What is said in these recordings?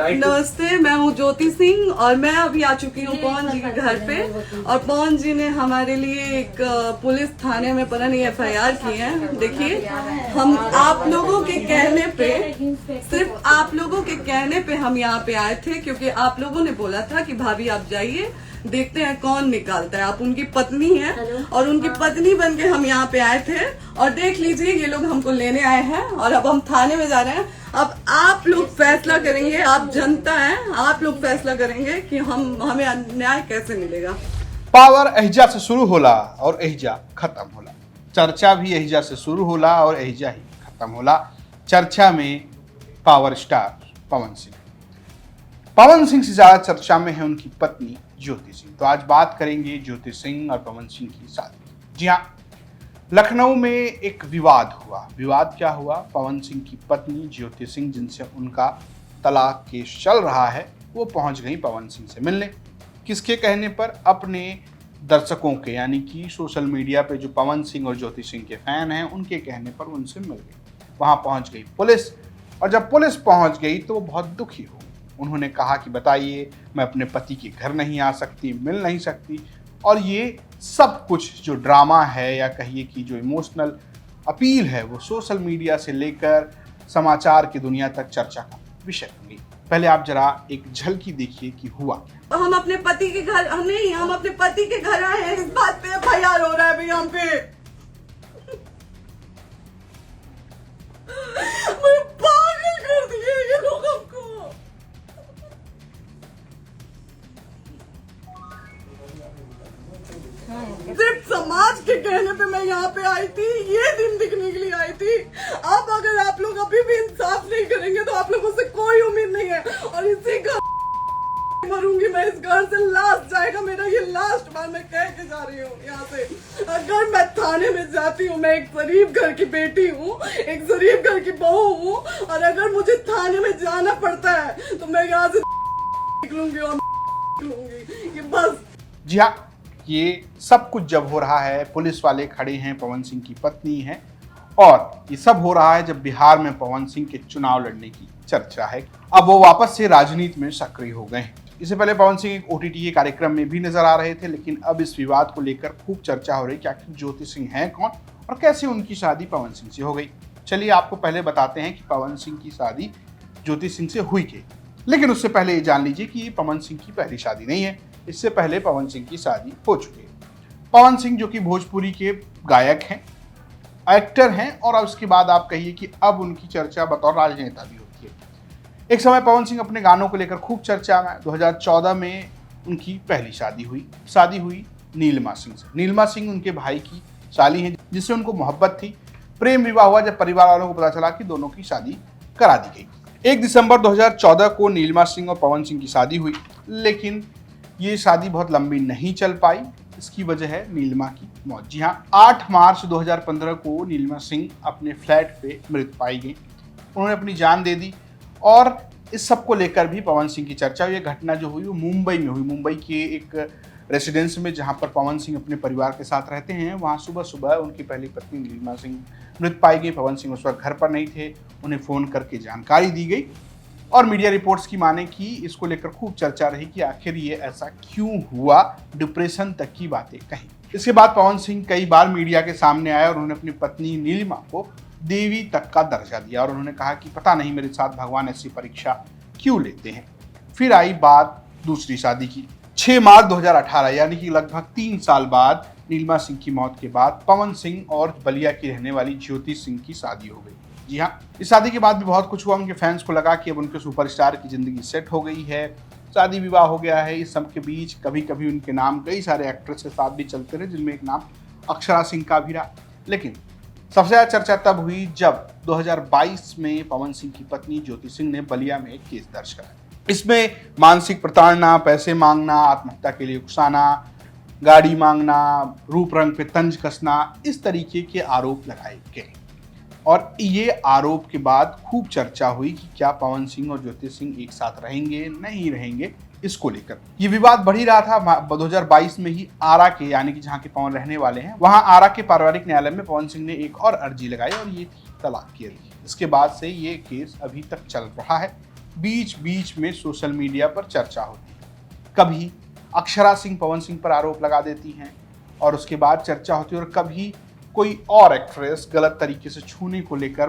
नमस्ते, मैं हूँ ज्योति सिंह और मैं अभी आ चुकी हूँ पवन जी के घर पे। और पवन जी ने हमारे लिए एक पुलिस थाने में पता नहीं FIR की है। देखिए, हम आप लोगों के कहने पे, सिर्फ आप लोगों के कहने पे हम यहाँ पे आए थे, क्योंकि आप लोगों ने बोला था कि भाभी आप जाइए, देखते हैं कौन निकालता है। आप उनकी पत्नी हैं और उनकी पत्नी बन के हम यहाँ पे आए थे। और देख लीजिए, ये लोग हमको लेने आए हैं और अब हम थाने में जा रहे हैं। अब आप लोग फैसला करेंगे, आप जनता हैं, आप लोग फैसला करेंगे कि हमें न्याय कैसे मिलेगा। पावर एहिजा से शुरू होला और एहिजा खत्म होला। चर्चा भी एहिजा से शुरू होला और एहिजा ही खत्म होला। चर्चा में पावर स्टार पवन सिंह। पवन सिंह से ज्यादा चर्चा में है उनकी पत्नी ज्योति सिंह। तो आज बात करेंगे ज्योति सिंह और पवन सिंह की शादी। जी हाँ, लखनऊ में एक विवाद हुआ। विवाद क्या हुआ? पवन सिंह की पत्नी ज्योति सिंह, जिनसे उनका तलाक केस चल रहा है, वो पहुंच गई पवन सिंह से मिलने। किसके कहने पर? अपने दर्शकों के, यानी कि सोशल मीडिया पे जो पवन सिंह और ज्योति सिंह के फैन हैं, उनके कहने पर उनसे मिल गई। वहां पहुंच गई पुलिस, और जब पुलिस पहुंच गई तो वो बहुत दुखी हो। उन्होंने कहा कि बताइए, मैं अपने पति के घर नहीं आ सकती, मिल नहीं सकती। और ये सब कुछ जो ड्रामा है, या कहिए कि जो इमोशनल अपील है, वो सोशल मीडिया से लेकर समाचार की दुनिया तक चर्चा का विषय बन। पहले आप जरा एक झलकी देखिए कि हुआ। हम अपने पति के घर, हम अपने पति के घर आए हैं। इस बात पे FIR हो रहा है भाई हम पे। पागल कर दिए ये लोग हमको। सिर्फ समाज के कहने पे मैं यहाँ पे आई थी, ये दिन दिखने के लिए आई थी। अब अगर आप लोग अभी भी इंसाफ नहीं करेंगे तो आप लोगों से कोई उम्मीद नहीं है। और इसी का मरूंगी मैं, इस घर से लास्ट जाएगा मेरा, ये लास्ट बार मैं कह के जा रही हूँ यहाँ से। अगर मैं थाने में जाती हूँ, मैं एक गरीब घर की बेटी हूँ, एक गरीब घर की बहू हूँ, और अगर मुझे थाने में जाना पड़ता है तो मैं यहाँ से निकलूंगी और निकलूंगी, ये बस। जी हाँ, ये सब कुछ जब हो रहा है, पुलिस वाले खड़े हैं, पवन सिंह की पत्नी है, और ये सब हो रहा है जब बिहार में पवन सिंह के चुनाव लड़ने की चर्चा है। अब वो वापस से राजनीति में सक्रिय हो गए हैं। इससे पहले पवन सिंह एक OTT के कार्यक्रम में भी नजर आ रहे थे, लेकिन अब इस विवाद को लेकर खूब चर्चा हो रही कि आखिर ज्योति सिंह हैं कौन और कैसे उनकी शादी पवन सिंह से हो गई। चलिए आपको पहले बताते हैं कि पवन सिंह की शादी ज्योति सिंह से हुई क्यों। लेकिन उससे पहले ये जान लीजिए कि ये पवन सिंह की पहली शादी नहीं है। इससे पहले पवन सिंह की शादी हो चुकी है। पवन सिंह जो कि भोजपुरी के गायक हैं, एक्टर हैं, और उसके बाद आप कहिए कि अब उनकी चर्चा बतौर राजनेता भी होती है। एक समय पवन सिंह अपने गानों को लेकर खूब चर्चा में। 2014 में उनकी पहली शादी हुई नीलिमा सिंह से। नीलिमा सिंह उनके भाई की साली हैं, जिससे उनको मोहब्बत थी। प्रेम विवाह हुआ जब परिवार वालों को पता चला कि दोनों की शादी करा दी गई। 1 दिसंबर 2014 को नीलिमा सिंह और पवन सिंह की शादी हुई, लेकिन ये शादी बहुत लंबी नहीं चल पाई। इसकी वजह है नीलिमा की मौत। जी हाँ, 8 मार्च 2015 को नीलिमा सिंह अपने फ्लैट पे मृत पाई गई। उन्होंने अपनी जान दे दी, और इस सब को लेकर भी पवन सिंह की चर्चा हुई। ये घटना जो हुई वो मुंबई में हुई। मुंबई के एक रेसिडेंस में, जहाँ पर पवन सिंह अपने परिवार के साथ रहते हैं, वहाँ सुबह सुबह उनकी पहली पत्नी नीलिमा सिंह मृत पाई गई। पवन सिंह उस वक्त घर पर नहीं थे। उन्हें फ़ोन करके जानकारी दी गई, और मीडिया रिपोर्ट्स की माने कि इसको लेकर खूब चर्चा रही कि आखिर ये ऐसा क्यों हुआ। डिप्रेशन तक की बातें कही। इसके बाद पवन सिंह कई बार मीडिया के सामने आए और उन्होंने अपनी पत्नी नीलिमा को देवी तक का दर्जा दिया, और उन्होंने कहा कि पता नहीं मेरे साथ भगवान ऐसी परीक्षा क्यों लेते हैं। फिर आई बात दूसरी शादी की। 6 मार्च 2018, यानी कि लगभग 3 साल बाद, नीलिमा सिंह की मौत के बाद पवन सिंह और बलिया की रहने वाली ज्योति सिंह की शादी हो गई। जी हाँ, इस शादी के बाद भी बहुत कुछ हुआ। उनके फैंस को लगा कि अब उनके सुपरस्टार की जिंदगी सेट हो गई है, शादी विवाह हो गया है। इस सब के बीच कभी कभी उनके नाम कई सारे एक्ट्रेस के साथ भी चलते रहे, जिनमें एक नाम अक्षरा सिंह का भी रहा। लेकिन सबसे ज़्यादा चर्चा तब हुई जब 2022 में पवन सिंह की पत्नी ज्योति सिंह ने बलिया में एक केस दर्ज कराया। इसमें मानसिक प्रताड़ना, पैसे मांगना, आत्महत्या के लिए उकसाना, गाड़ी मांगना, रूप रंग पे तंज कसना, इस तरीके के आरोप लगाए गए। और ये आरोप के बाद खूब चर्चा हुई कि क्या पवन सिंह और ज्योति सिंह एक साथ रहेंगे, नहीं रहेंगे। इसको लेकर ये विवाद बढ़ ही रहा था। 2022 में ही आरा के, यानी कि जहाँ के पवन रहने वाले हैं, वहां आरा के पारिवारिक न्यायालय में पवन सिंह ने एक और अर्जी लगाई, और ये थी तलाक की अर्जी। इसके बाद से ये केस अभी तक चल रहा है। बीच बीच में सोशल मीडिया पर चर्चा होती है। कभी अक्षरा सिंह पवन सिंह पर आरोप लगा देती हैं और उसके बाद चर्चा होती है, और कभी कोई और एक्ट्रेस गलत तरीके से छूने को लेकर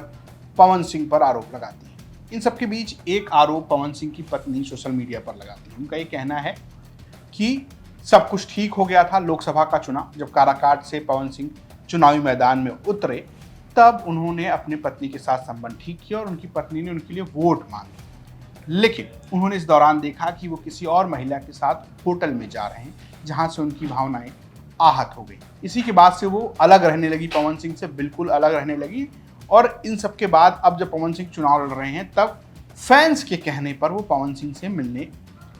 पवन सिंह पर आरोप लगाती है। इन सबके बीच एक आरोप पवन सिंह की पत्नी सोशल मीडिया पर लगाती है। उनका ये कहना है कि सब कुछ ठीक हो गया था लोकसभा का चुनाव, जब काराकाट से पवन सिंह चुनावी मैदान में उतरे तब उन्होंने अपनी पत्नी के साथ संबंध ठीक किया और उनकी पत्नी ने उनके लिए वोट मांगे, लेकिन उन्होंने इस दौरान देखा कि वो किसी और महिला के साथ होटल में जा रहे हैं, जहां से उनकी भावनाएं आहत हो गई। इसी के बाद से वो अलग रहने लगी, पवन सिंह से बिल्कुल अलग रहने लगी। और इन सब के बाद अब जब पवन सिंह चुनाव लड़ रहे हैं तब फैंस के कहने पर वो पवन सिंह से मिलने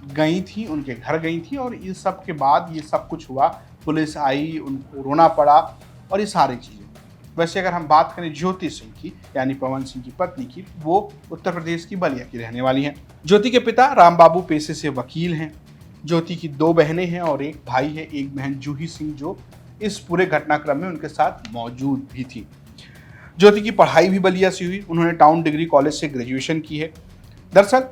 गई थी, उनके घर गई थी, और इस सब के बाद ये सब कुछ हुआ। पुलिस आई, उनको रोना पड़ा और ये सारी चीज़ें। वैसे अगर हम बात करें ज्योति सिंह की, यानी पवन सिंह की पत्नी की, वो उत्तर प्रदेश की बलिया की रहने वाली हैं। ज्योति के पिता राम बाबू पेशे से वकील हैं। ज्योति की 2 बहनें हैं और एक भाई है, एक बहन जूही सिंह, जो इस पूरे घटनाक्रम में उनके साथ मौजूद भी थी। ज्योति की पढ़ाई भी बलिया से हुई। उन्होंने टाउन डिग्री कॉलेज से ग्रेजुएशन की है। दरअसल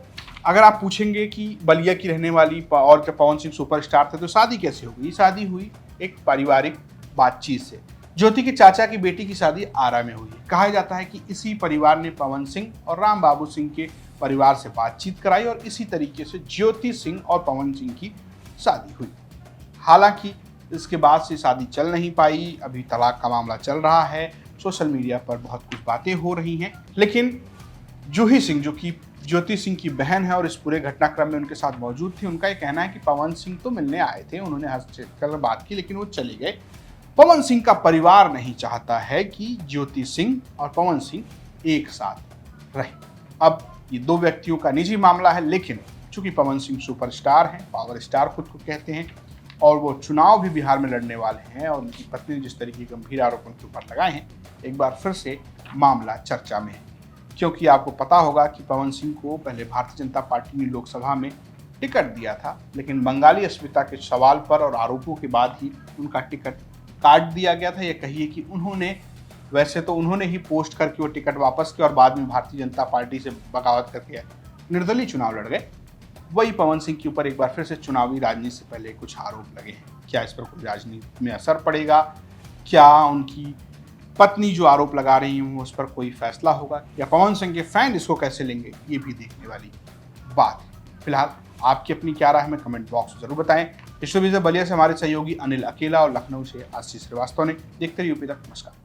अगर आप पूछेंगे कि बलिया की रहने वाली और जब पवन सिंह सुपरस्टार थे तो शादी कैसे हो गई, शादी हुई एक पारिवारिक बातचीत से। ज्योति के चाचा की बेटी की शादी आरा में हुई है। कहा जाता है कि इसी परिवार ने पवन सिंह और राम बाबू सिंह के परिवार से बातचीत कराई और इसी तरीके से ज्योति सिंह और पवन सिंह की शादी हुई। हालांकि इसके बाद से शादी चल नहीं पाई, अभी तलाक का मामला चल रहा है, सोशल मीडिया पर बहुत कुछ बातें हो रही हैं। लेकिन जूही सिंह, जो कि ज्योति सिंह की बहन है और इस पूरे घटनाक्रम में उनके साथ मौजूद थी, उनका ये कहना है कि पवन सिंह तो मिलने आए थे, उन्होंने हस्तक्षेप कर बात की, लेकिन वो चले गए। पवन सिंह का परिवार नहीं चाहता है कि ज्योति सिंह और पवन सिंह एक साथ रहे। अब ये 2 व्यक्तियों का निजी मामला है, लेकिन चूंकि पवन सिंह सुपरस्टार हैं, पावर स्टार खुद को कहते हैं, और वो चुनाव भी बिहार में लड़ने वाले हैं, और उनकी पत्नी ने जिस तरीके के गंभीर आरोप उनके ऊपर लगाए हैं, एक बार फिर से मामला चर्चा में है। क्योंकि आपको पता होगा कि पवन सिंह को पहले भारतीय जनता पार्टी ने लोकसभा में टिकट दिया था, लेकिन बंगाली अस्मिता के सवाल पर और आरोपों के बाद ही उनका टिकट काट दिया गया था। ये कहिए कि वैसे तो उन्होंने ही पोस्ट करके वो टिकट वापस किया और बाद में भारतीय जनता पार्टी से बगावत करके निर्दलीय चुनाव लड़ गए। वही पवन सिंह के ऊपर एक बार फिर से चुनावी राजनीति से पहले कुछ आरोप लगे हैं। क्या इस पर कोई राजनीति में असर पड़ेगा? क्या उनकी पत्नी जो आरोप लगा रही हैं उस पर कोई फैसला होगा, या पवन सिंह के फैन इसको कैसे लेंगे, ये भी देखने वाली बात है। फिलहाल आपकी अपनी क्या राय हमें कमेंट बॉक्स में जरूर बताएं। इस वीडियो बलिया से हमारे सहयोगी अनिल अकेला और लखनऊ से आशीष श्रीवास्तव ने। देखते रहिए यूपी तक। नमस्कार।